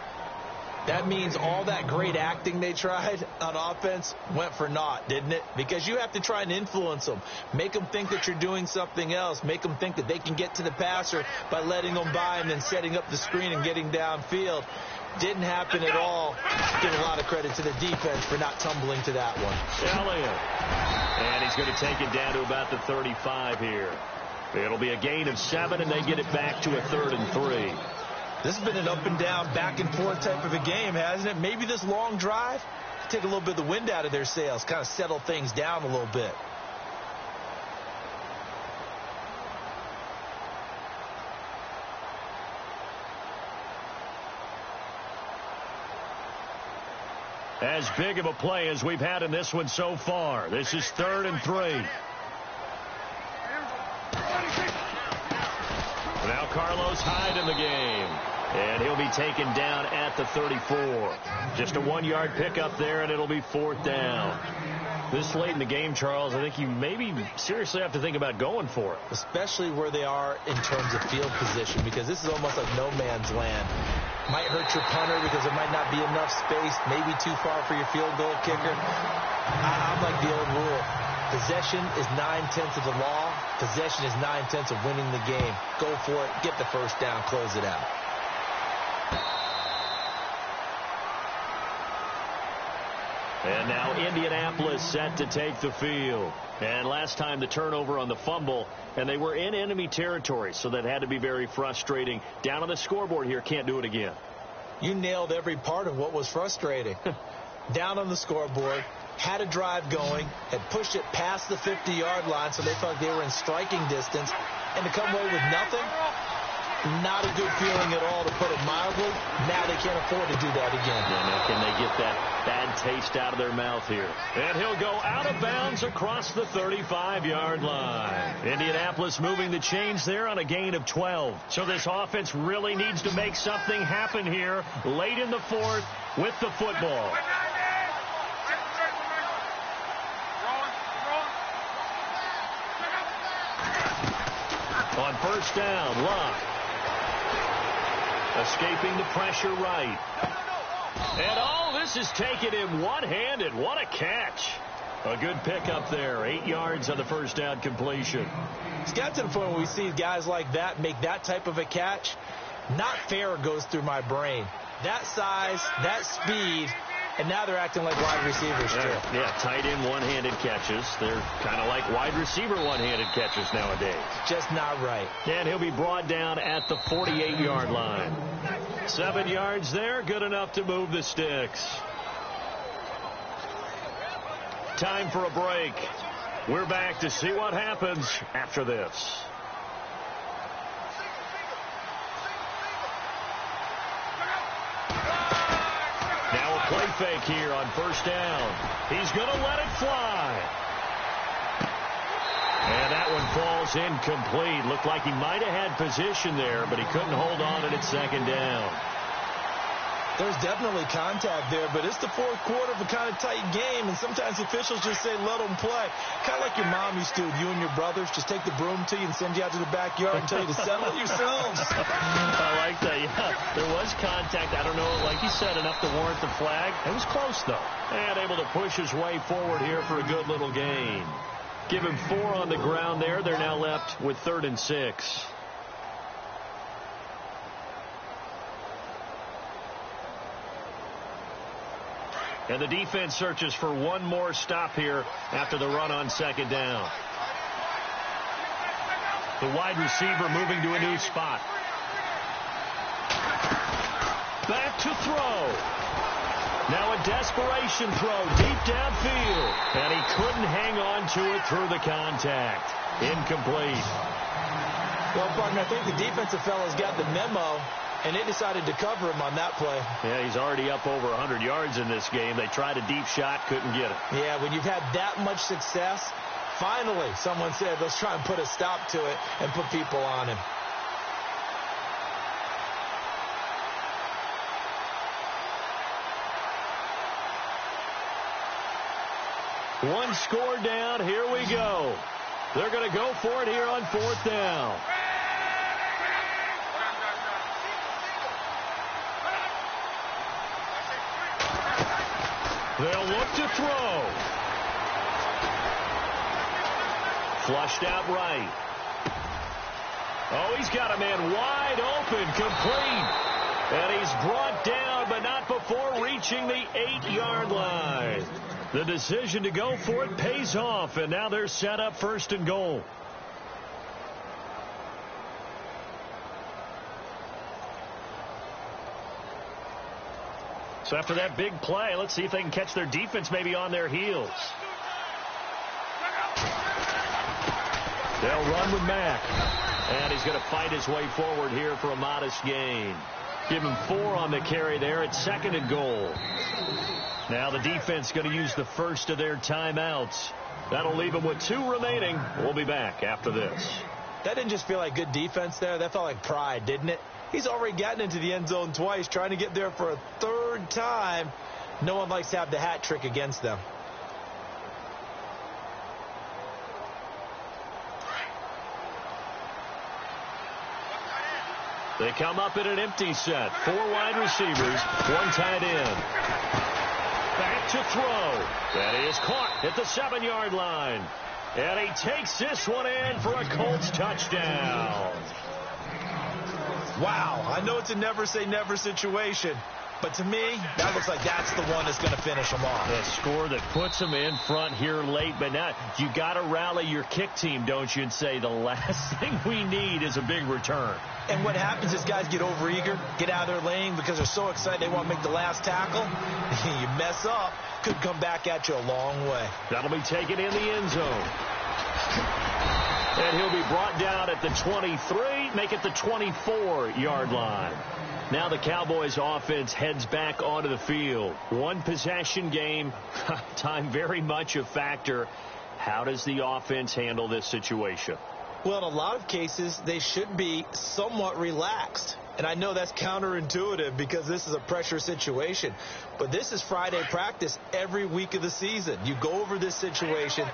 [SPEAKER 3] That means all that great acting they tried on offense went for naught, didn't it? Because you have to try and influence them. Make them think that you're doing something else. Make them think that they can get to the passer by letting them by and then setting up the screen and getting downfield. Didn't happen at all. Give a lot of credit to the defense for not tumbling to that one.
[SPEAKER 2] Elliott. And he's going to take it down to about the 35 here. It'll be a gain of 7, and they get it back to a 3rd and 3.
[SPEAKER 3] This has been an up and down, back and forth type of a game, hasn't it? Maybe this long drive, take a little bit of the wind out of their sails, kind of settle things down a little bit.
[SPEAKER 2] As big of a play as we've had in this one so far. This is 3rd and 3. Now Carlos Hyde in the game. And he'll be taken down at the 34. Just a 1-yard pickup there, and it'll be 4th down. This late in the game, Charles, I think you maybe seriously have to think about going for it.
[SPEAKER 3] Especially where they are in terms of field position, because this is almost like no man's land. Might hurt your punter because there might not be enough space, maybe too far for your field goal kicker. I'm like the old rule. Possession is 9/10 of the law. Possession is 9/10 of winning the game. Go for it. Get the first down. Close it out.
[SPEAKER 2] And now Indianapolis set to take the field. And last time the turnover on the fumble, and they were in enemy territory, so that had to be very frustrating. Down on the scoreboard here, can't do it again.
[SPEAKER 3] You nailed every part of what was frustrating. Down on the scoreboard, had a drive going, had pushed it past the 50-yard line, so they felt they were in striking distance, and to come away with nothing, not a good feeling at all, to put it mildly. Now they can't afford to do that again.
[SPEAKER 2] Yeah, now can they get that bad taste out of their mouth here? And he'll go out of bounds across the 35-yard line. Indianapolis moving the chains there on a gain of 12. So this offense really needs to make something happen here late in the 4th with the football. On first down, Locke. Escaping the pressure right. And this is taken in one-handed. What a catch. A good pickup there. 8 yards on the first down completion.
[SPEAKER 3] It's got to the point where we see guys like that make that type of a catch. Not fair goes through my brain. That size, that speed, and now they're acting like wide receivers too.
[SPEAKER 2] Yeah, tight end one-handed catches. They're kind of like wide receiver one-handed catches nowadays.
[SPEAKER 3] Just not right.
[SPEAKER 2] And he'll be brought down at the 48-yard line. 7 yards there, good enough to move the sticks. Time for a break. We're back to see what happens after this. Now a play fake here on first down. He's going to let it fly. And that one falls incomplete. Looked like he might have had position there, but he couldn't hold on to it at second down.
[SPEAKER 3] There's definitely contact there, but it's the 4th quarter of a kind of tight game, and sometimes officials just say, let them play. Kind of like your mom used to with you and your brothers. Just take the broom to you and send you out to the backyard and tell you to settle it yourselves.
[SPEAKER 2] I like that, yeah. There was contact. I don't know, like you said, enough to warrant the flag. It was close, though. And able to push his way forward here for a good little gain. Give him 4 on the ground there. They're now left with 3rd and 6. And the defense searches for one more stop here after the run on second down. The wide receiver moving to a new spot. Back to throw. Now a desperation throw deep downfield. And he couldn't hang on to it through the contact. Incomplete.
[SPEAKER 3] Well, partner, I think the defensive fellas got the memo, and they decided to cover him on that play.
[SPEAKER 2] Yeah, he's already up over 100 yards in this game. They tried a deep shot, couldn't get it.
[SPEAKER 3] Yeah, when you've had that much success, Finally, someone said, let's try and put a stop to it and put people on him.
[SPEAKER 2] One score down. Here we go. They're going to go for it here on 4th down. They'll look to throw. Flushed out right. Oh, he's got a man wide open, complete. And he's brought down, but not before reaching the 8-yard line. The decision to go for it pays off, and now they're set up 1st and goal. So after that big play, let's see if they can catch their defense maybe on their heels. They'll run with Mack. And he's going to fight his way forward here for a modest gain. Give him 4 on the carry there at 2nd and goal. Now the defense going to use the first of their timeouts. That'll leave them with 2 remaining. We'll be back after this.
[SPEAKER 3] That didn't just feel like good defense there. That felt like pride, didn't it? He's already gotten into the end zone twice, trying to get there for a 3rd time. No one likes to have the hat trick against them.
[SPEAKER 2] They come up in an empty set. 4 wide receivers, 1 tight end. Back to throw. That is caught at the 7-yard line. And he takes this one in for a Colts touchdown.
[SPEAKER 3] Wow, I know it's a never say never situation, but to me, that looks like that's the one that's going to finish them off.
[SPEAKER 2] A score that puts them in front here late, but now you got to rally your kick team, don't you, and say the last thing we need is a big return.
[SPEAKER 3] And what happens is guys get overeager, get out of their lane because they're so excited they want to make the last tackle. You mess up, could come back at you a long way.
[SPEAKER 2] That'll be taken in the end zone. And he'll be brought down at the 23, make it the 24-yard line. Now the Cowboys offense heads back onto the field. 1 possession game, time very much a factor. How does the offense handle this situation?
[SPEAKER 3] Well, in a lot of cases, they should be somewhat relaxed. And I know that's counterintuitive because this is a pressure situation. But this is Friday practice every week of the season. You go over this situation,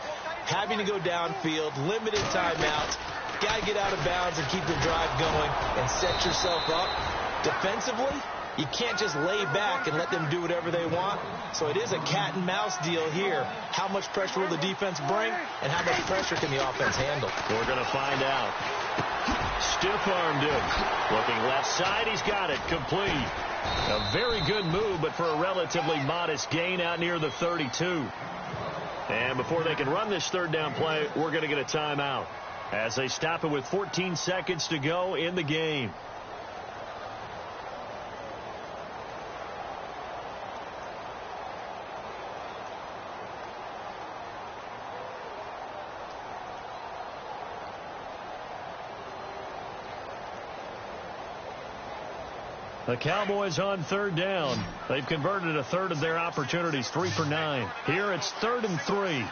[SPEAKER 3] having to go downfield, limited timeouts, got to get out of bounds and keep the drive going and set yourself up. Defensively, you can't just lay back and let them do whatever they want. So it is a cat and mouse deal here. How much pressure will the defense bring and how much pressure can the offense handle?
[SPEAKER 2] We're going to find out. Stiff-armed him. Looking left side, he's got it. Complete. A very good move, but for a relatively modest gain out near the 32. And before they can run this 3rd down play, we're going to get a timeout as they stop it with 14 seconds to go in the game. The Cowboys on 3rd down. They've converted a 1/3 of their opportunities, 3 for 9. Here it's 3rd and 3.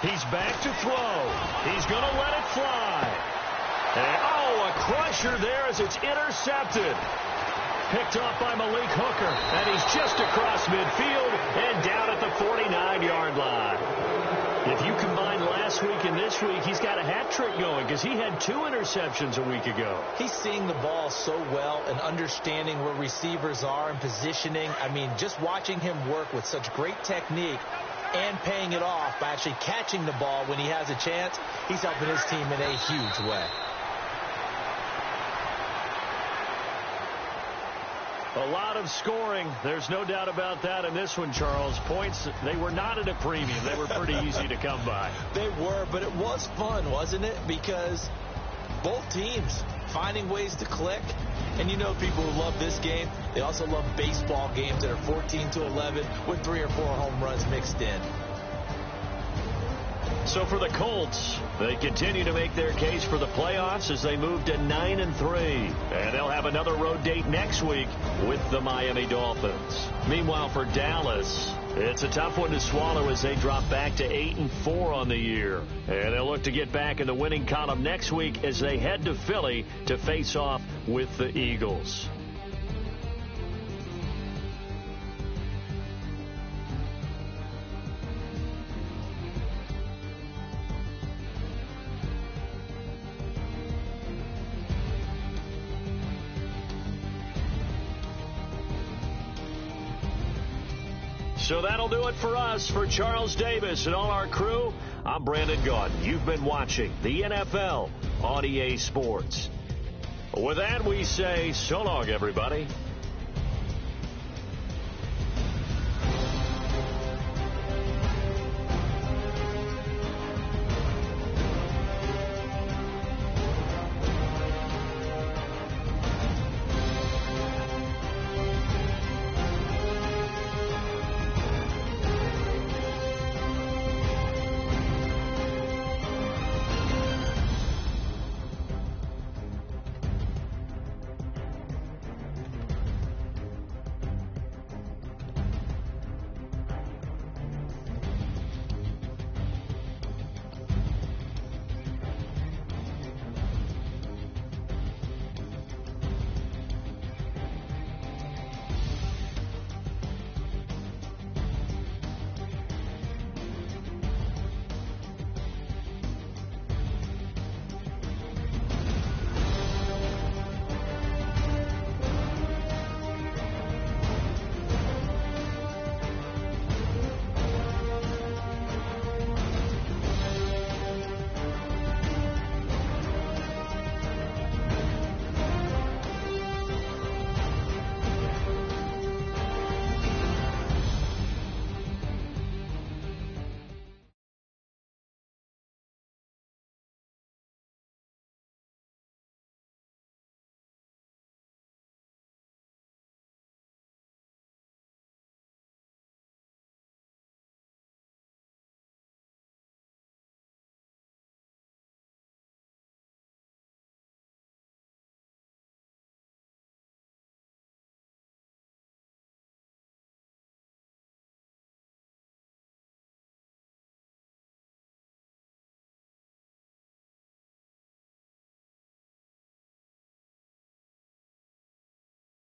[SPEAKER 2] He's back to throw. He's going to let it fly. And, a crusher there as it's intercepted. Picked off by Malik Hooker. And he's just across midfield and down at the 49-yard line. If you combine last week and this week, he's got a hat trick going because he had 2 interceptions a week ago.
[SPEAKER 3] He's seeing the ball so well and understanding where receivers are and positioning. I mean, just watching him work with such great technique and paying it off by actually catching the ball when he has a chance, he's helping his team in a huge way.
[SPEAKER 2] A lot of scoring. There's no doubt about that in this one, Charles. Points, they were not at a premium. They were pretty easy to come by.
[SPEAKER 3] They were, but it was fun, wasn't it? Because both teams finding ways to click. And you know people who love this game, they also love baseball games that are 14-11 with 3 or 4 home runs mixed in.
[SPEAKER 2] So for the Colts, they continue to make their case for the playoffs as they move to 9-3. And they'll have another road date next week with the Miami Dolphins. Meanwhile, for Dallas, it's a tough one to swallow as they drop back to 8-4 on the year. And they'll look to get back in the winning column next week as they head to Philly to face off with the Eagles. So that'll do it for us. For Charles Davis and all our crew, I'm Brandon Gaudin. You've been watching the NFL on EA Sports. With that, we say so long, everybody.